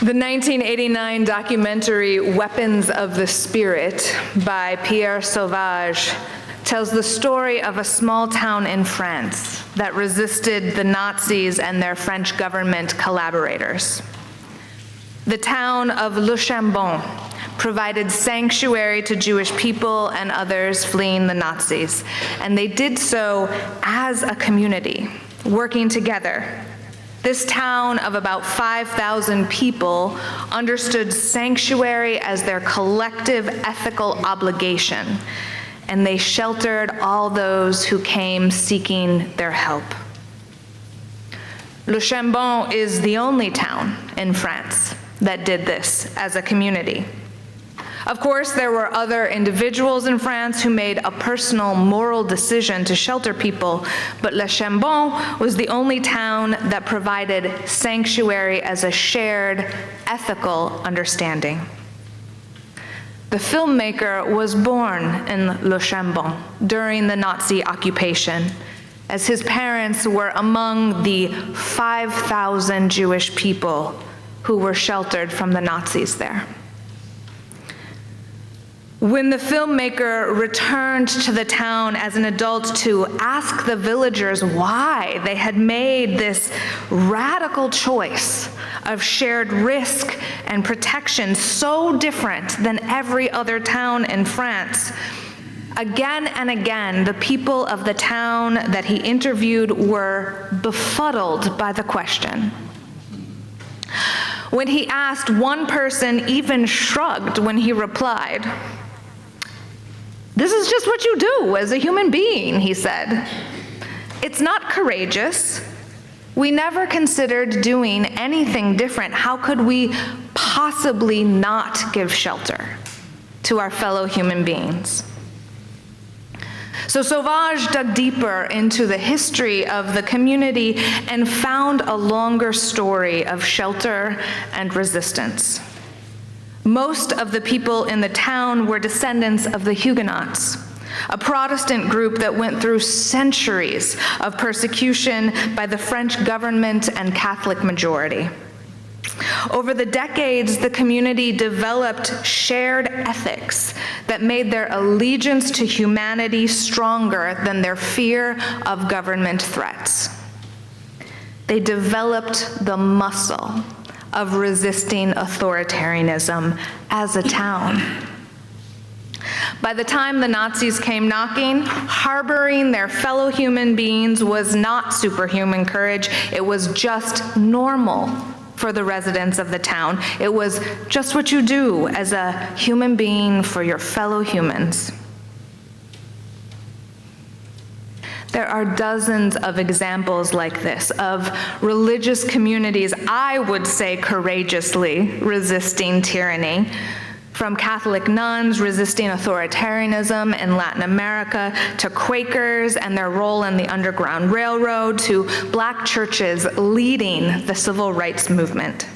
The 1989 documentary Weapons of the Spirit by Pierre Sauvage tells the story of a small town in France that resisted the Nazis and their French government collaborators. The town of Le Chambon provided sanctuary to Jewish people and others fleeing the Nazis, and they did so as a community, working together. This town of about 5,000 people understood sanctuary as their collective ethical obligation, and they sheltered all those who came seeking their help. Le Chambon is the only town in France that did this as a community. Of course, there were other individuals in France who made a personal moral decision to shelter people, but Le Chambon was the only town that provided sanctuary as a shared ethical understanding. The filmmaker was born in Le Chambon during the Nazi occupation, as his parents were among the 5,000 Jewish people who were sheltered from the Nazis there. When the filmmaker returned to the town as an adult to ask the villagers why they had made this radical choice of shared risk and protection so different than every other town in France, again and again, the people of the town that he interviewed were befuddled by the question. When he asked, one person even shrugged when he replied, "This is just what you do as a human being," he said. "It's not courageous. We never considered doing anything different. How could we possibly not give shelter to our fellow human beings?" So Sauvage dug deeper into the history of the community and found a longer story of shelter and resistance. Most of the people in the town were descendants of the Huguenots, a Protestant group that went through centuries of persecution by the French government and Catholic majority. Over the decades, the community developed shared ethics that made their allegiance to humanity stronger than their fear of government threats. They developed the muscle of resisting authoritarianism as a town. By the time the Nazis came knocking, harboring their fellow human beings was not superhuman courage. It was just normal for the residents of the town. It was just what you do as a human being for your fellow humans. There are dozens of examples like this of religious communities, I would say courageously resisting tyranny, from Catholic nuns resisting authoritarianism in Latin America, to Quakers and their role in the Underground Railroad, to Black churches leading the civil rights movement.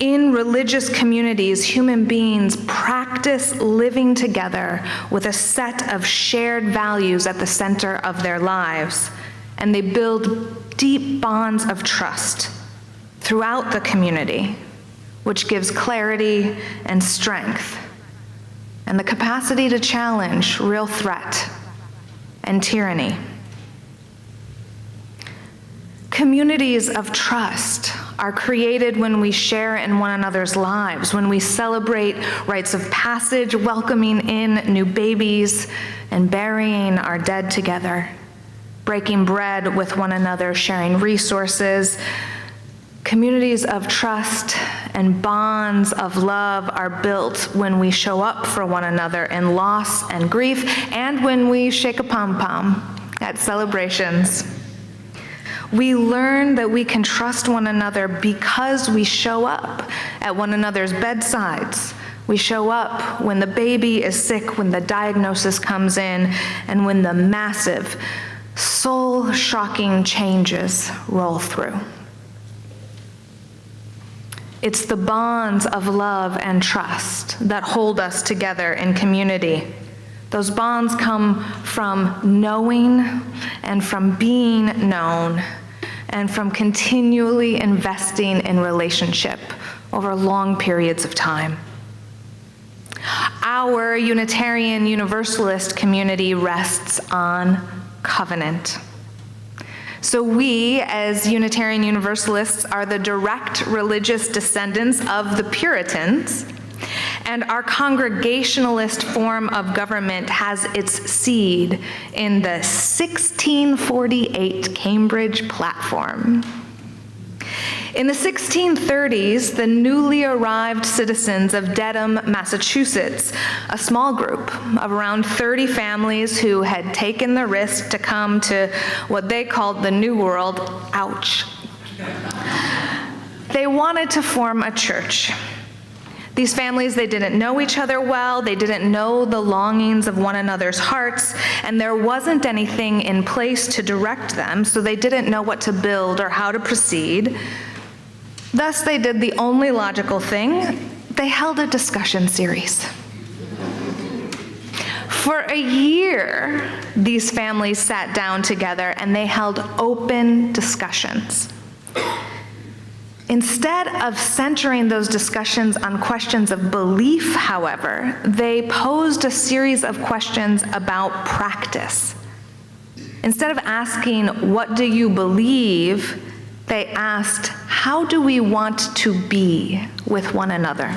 In religious communities, human beings practice living together with a set of shared values at the center of their lives, and they build deep bonds of trust throughout the community, which gives clarity and strength and the capacity to challenge real threat and tyranny. Communities of trust are created when we share in one another's lives, when we celebrate rites of passage, welcoming in new babies, and burying our dead together, breaking bread with one another, sharing resources. Communities of trust and bonds of love are built when we show up for one another in loss and grief, and when we shake a pom-pom at celebrations. We learn that we can trust one another because we show up at one another's bedsides. We show up when the baby is sick, when the diagnosis comes in, and when the massive, soul-shocking changes roll through. It's the bonds of love and trust that hold us together in community. Those bonds come from knowing and from being known, and from continually investing in relationship over long periods of time. Our Unitarian Universalist community rests on covenant. So we, as Unitarian Universalists, are the direct religious descendants of the Puritans, and our Congregationalist form of government has its seed in the 1648 Cambridge Platform. In the 1630s, the newly arrived citizens of Dedham, Massachusetts, a small group of around 30 families who had taken the risk to come to what they called the New World, ouch. They wanted to form a church. These families, they didn't know each other well, they didn't know the longings of one another's hearts, and there wasn't anything in place to direct them, so they didn't know what to build or how to proceed. Thus, they did the only logical thing. They held a discussion series. For a year, these families sat down together and they held open discussions. Instead of centering those discussions on questions of belief, however, they posed a series of questions about practice. Instead of asking, "What do you believe?" they asked, "How do we want to be with one another?"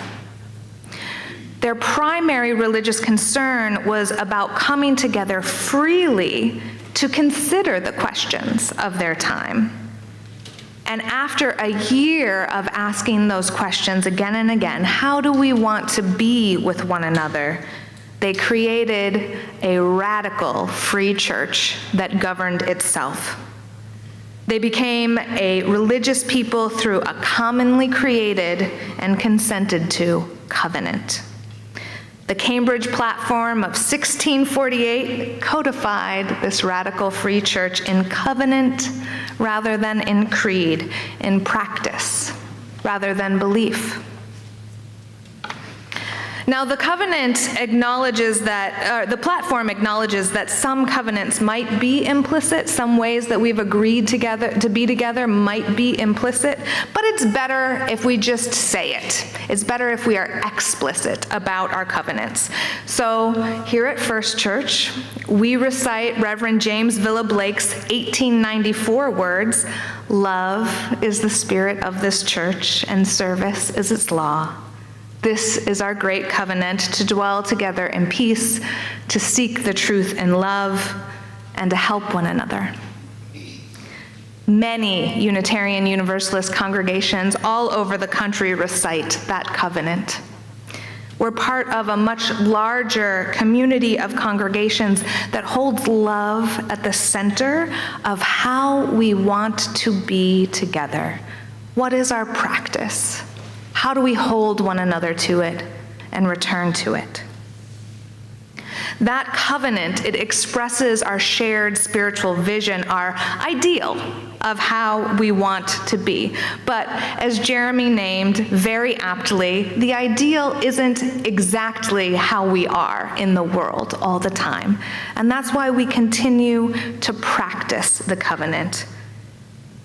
Their primary religious concern was about coming together freely to consider the questions of their time. And after a year of asking those questions again and again, how do we want to be with one another? They created a radical free church that governed itself. They became a religious people through a commonly created and consented to covenant. The Cambridge Platform of 1648 codified this radical free church in covenant rather than in creed, in practice rather than belief. Now, the covenant acknowledges that, the platform acknowledges that some covenants might be implicit, some ways that we've agreed together to be together might be implicit, but it's better if we just say it. It's better if we are explicit about our covenants. So here at First Church, we recite Reverend James Villa Blake's 1894 words, "Love is the spirit of this church, and service is its law. This is our great covenant, to dwell together in peace, to seek the truth in love, and to help one another." Many Unitarian Universalist congregations all over the country recite that covenant. We're part of a much larger community of congregations that holds love at the center of how we want to be together. What is our practice? How do we hold one another to it and return to it? That covenant, it expresses our shared spiritual vision, our ideal of how we want to be. But as Jeremy named very aptly, the ideal isn't exactly how we are in the world all the time. And that's why we continue to practice the covenant.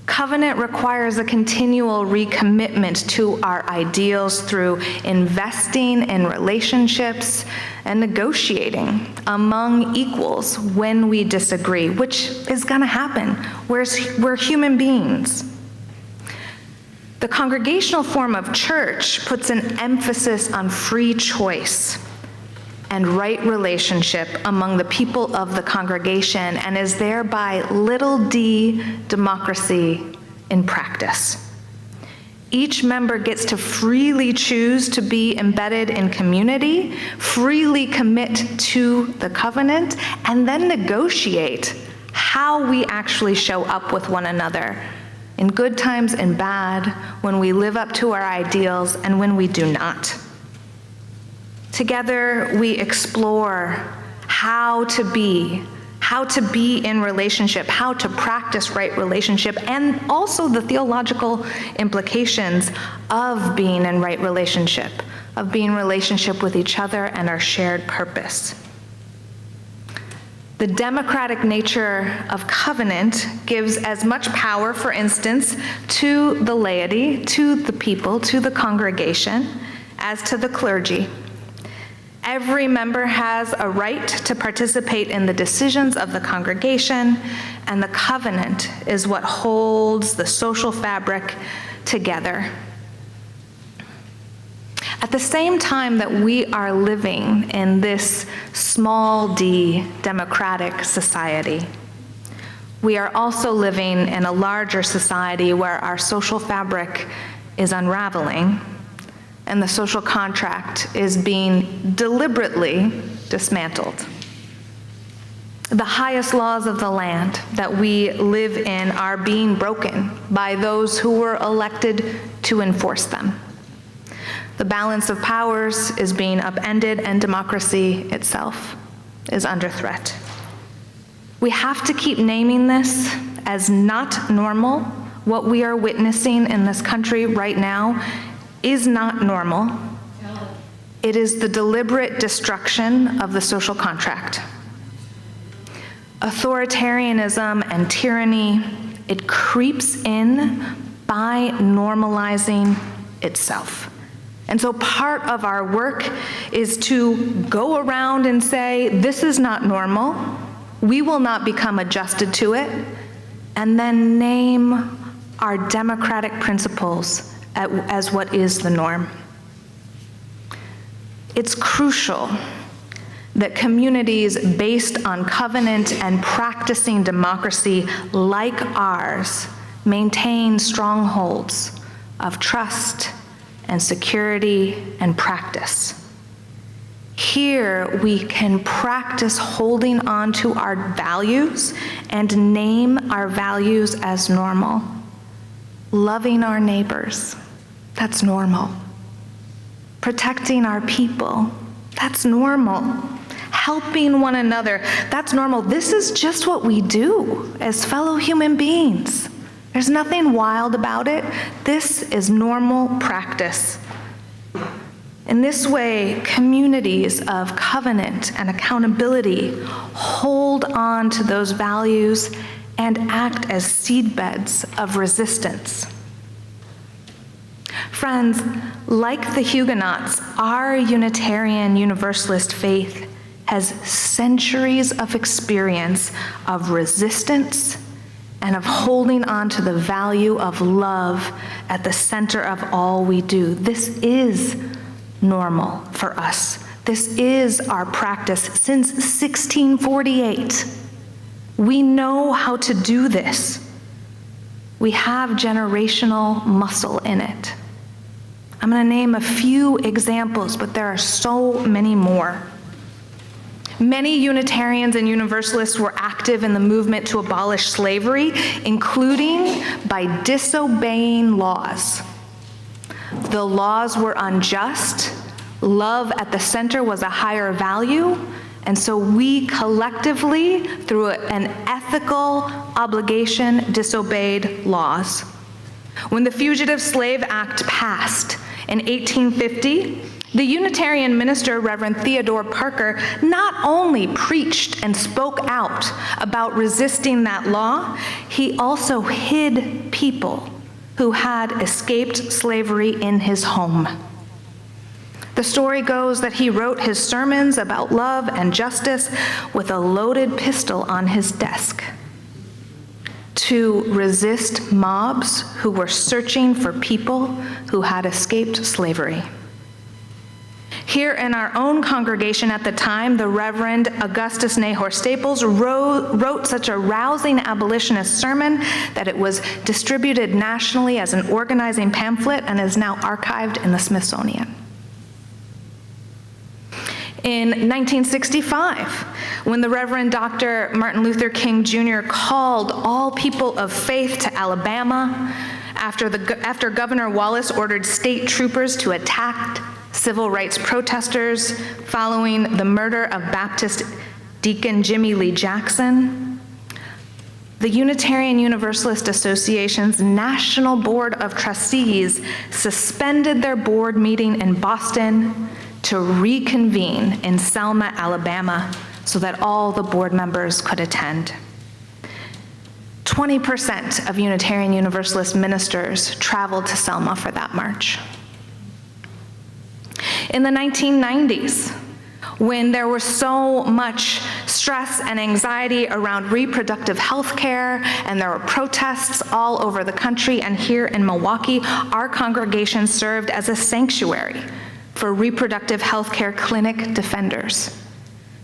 Covenant requires a continual recommitment to our ideals through investing in relationships and negotiating among equals when we disagree, which is going to happen. We're human beings. The congregational form of church puts an emphasis on free choice and right relationship among the people of the congregation, and is thereby little d democracy in practice. Each member gets to freely choose to be embedded in community, freely commit to the covenant, and then negotiate how we actually show up with one another, in good times and bad, when we live up to our ideals and when we do not. Together, we explore how to be in relationship, how to practice right relationship, and also the theological implications of being in right relationship, of being in relationship with each other and our shared purpose. The democratic nature of covenant gives as much power, for instance, to the laity, to the people, to the congregation, as to the clergy. Every member has a right to participate in the decisions of the congregation, and the covenant is what holds the social fabric together. At the same time that we are living in this small d democratic society, we are also living in a larger society where our social fabric is unraveling and the social contract is being deliberately dismantled. The highest laws of the land that we live in are being broken by those who were elected to enforce them. The balance of powers is being upended, and democracy itself is under threat. We have to keep naming this as not normal. What we are witnessing in this country right now is not normal. It is the deliberate destruction of the social contract. Authoritarianism and tyranny, it creeps in by normalizing itself. And so part of our work is to go around and say, this is not normal. We will not become adjusted to it. And then name our democratic principles as what is the norm. It's crucial that communities based on covenant and practicing democracy like ours maintain strongholds of trust and security and practice. Here we can practice holding on to our values and name our values as normal. Loving our neighbors, that's normal. Protecting our people, that's normal. Helping one another, that's normal. This is just what we do as fellow human beings. There's nothing wild about it. This is normal practice. In this way, communities of covenant and accountability hold on to those values and act as seedbeds of resistance. Friends, like the Huguenots, our Unitarian Universalist faith has centuries of experience of resistance and of holding on to the value of love at the center of all we do. This is normal for us. This is our practice since 1648. We know how to do this. We have generational muscle in it. I'm going to name a few examples, but there are so many more. Many Unitarians and Universalists were active in the movement to abolish slavery, including by disobeying laws. The laws were unjust. Love at the center was a higher value. And so we collectively, through an ethical obligation, disobeyed laws. When the Fugitive Slave Act passed in 1850, the Unitarian minister, Reverend Theodore Parker, not only preached and spoke out about resisting that law, he also hid people who had escaped slavery in his home. The story goes that he wrote his sermons about love and justice with a loaded pistol on his desk to resist mobs who were searching for people who had escaped slavery. Here in our own congregation at the time, the Reverend Augustus Nahor Staples wrote such a rousing abolitionist sermon that it was distributed nationally as an organizing pamphlet and is now archived in the Smithsonian. In 1965, when the Reverend Dr. Martin Luther King Jr. called all people of faith to Alabama after Governor Wallace ordered state troopers to attack civil rights protesters following the murder of Baptist Deacon Jimmy Lee Jackson, the Unitarian Universalist Association's National Board of Trustees suspended their board meeting in Boston to reconvene in Selma, Alabama, so that all the board members could attend. 20% of Unitarian Universalist ministers traveled to Selma for that march. In the 1990s, when there was so much stress and anxiety around reproductive health care, and there were protests all over the country and here in Milwaukee, our congregation served as a sanctuary for reproductive health care clinic defenders.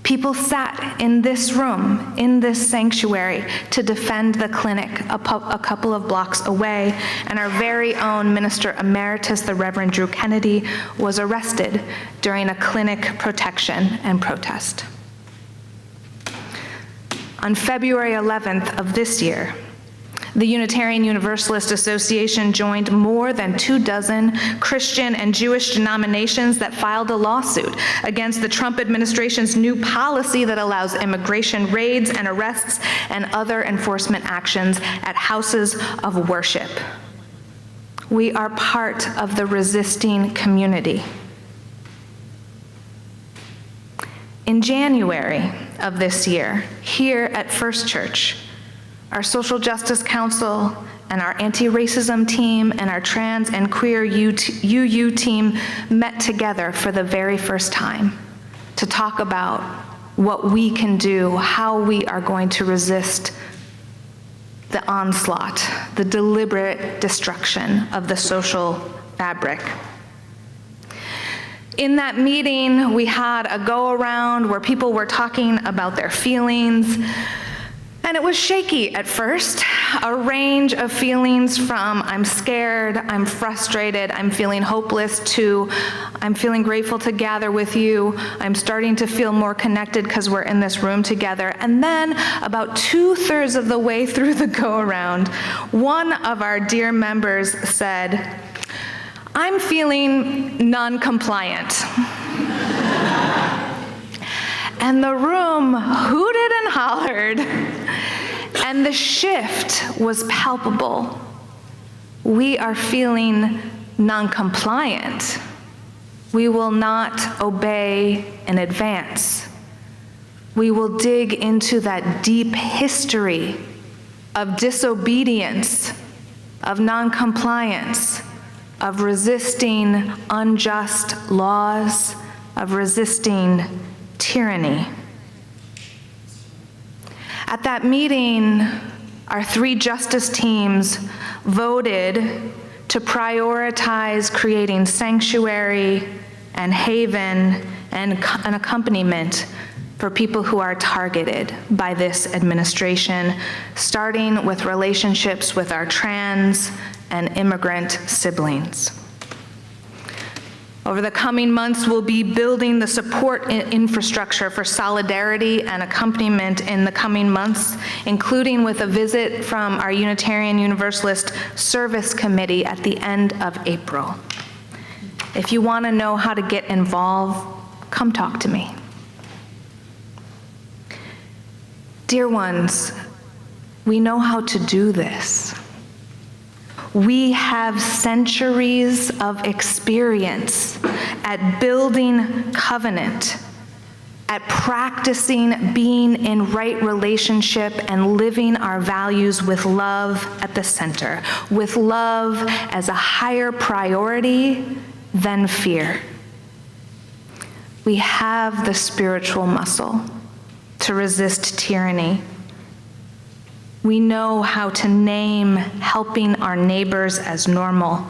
People sat in this room, in this sanctuary, to defend the clinic a couple of blocks away, and our very own Minister Emeritus, the Reverend Drew Kennedy, was arrested during a clinic protection and protest. On February 11th of this year, the Unitarian Universalist Association joined more than 24 Christian and Jewish denominations that filed a lawsuit against the Trump administration's new policy that allows immigration raids and arrests and other enforcement actions at houses of worship. We are part of the resisting community. In January of this year, here at First Church, our Social Justice Council and our anti-racism team and our trans and queer UU team met together for the very first time to talk about what we can do, how we are going to resist the onslaught, the deliberate destruction of the social fabric. In that meeting, we had a go-around where people were talking about their feelings. And it was shaky at first, a range of feelings from I'm scared, I'm frustrated, I'm feeling hopeless, to I'm feeling grateful to gather with you, I'm starting to feel more connected because we're in this room together. And then about 2/3 of the way through the go-around, one of our dear members said, I'm feeling non-compliant. And the room hooted and hollered, and the shift was palpable. We are feeling non-compliant. We will not obey in advance. We will dig into that deep history of disobedience, of non-compliance, of resisting unjust laws, of resisting tyranny. At that meeting, our 3 justice teams voted to prioritize creating sanctuary and haven and an accompaniment for people who are targeted by this administration, starting with relationships with our trans and immigrant siblings. Over the coming months, we'll be building the support infrastructure for solidarity and accompaniment in the coming months, including with a visit from our Unitarian Universalist Service Committee at the end of April. If you want to know how to get involved, come talk to me. Dear ones, we know how to do this. We have centuries of experience at building covenant, at practicing being in right relationship and living our values with love at the center, with love as a higher priority than fear. We have the spiritual muscle to resist tyranny. We know how to name helping our neighbors as normal.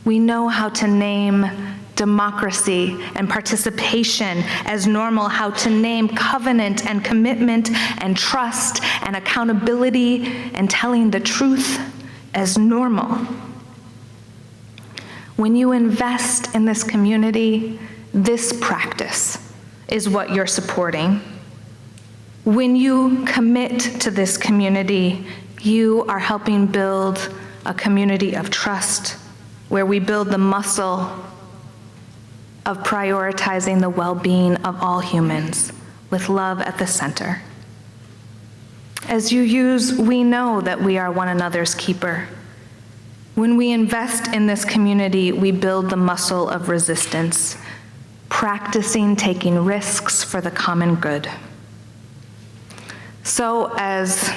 We know how to name democracy and participation as normal, how to name covenant and commitment and trust and accountability and telling the truth as normal. When you invest in this community, this practice is what you're supporting. When you commit to this community, you are helping build a community of trust where we build the muscle of prioritizing the well-being of all humans with love at the center. As you use, we know that we are one another's keeper. When we invest in this community, we build the muscle of resistance, practicing taking risks for the common good. So as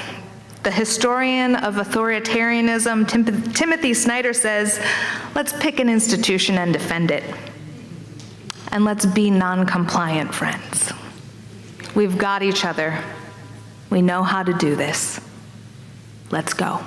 the historian of authoritarianism, Timothy Snyder says, let's pick an institution and defend it. And let's be non-compliant friends. We've got each other. We know how to do this. Let's go.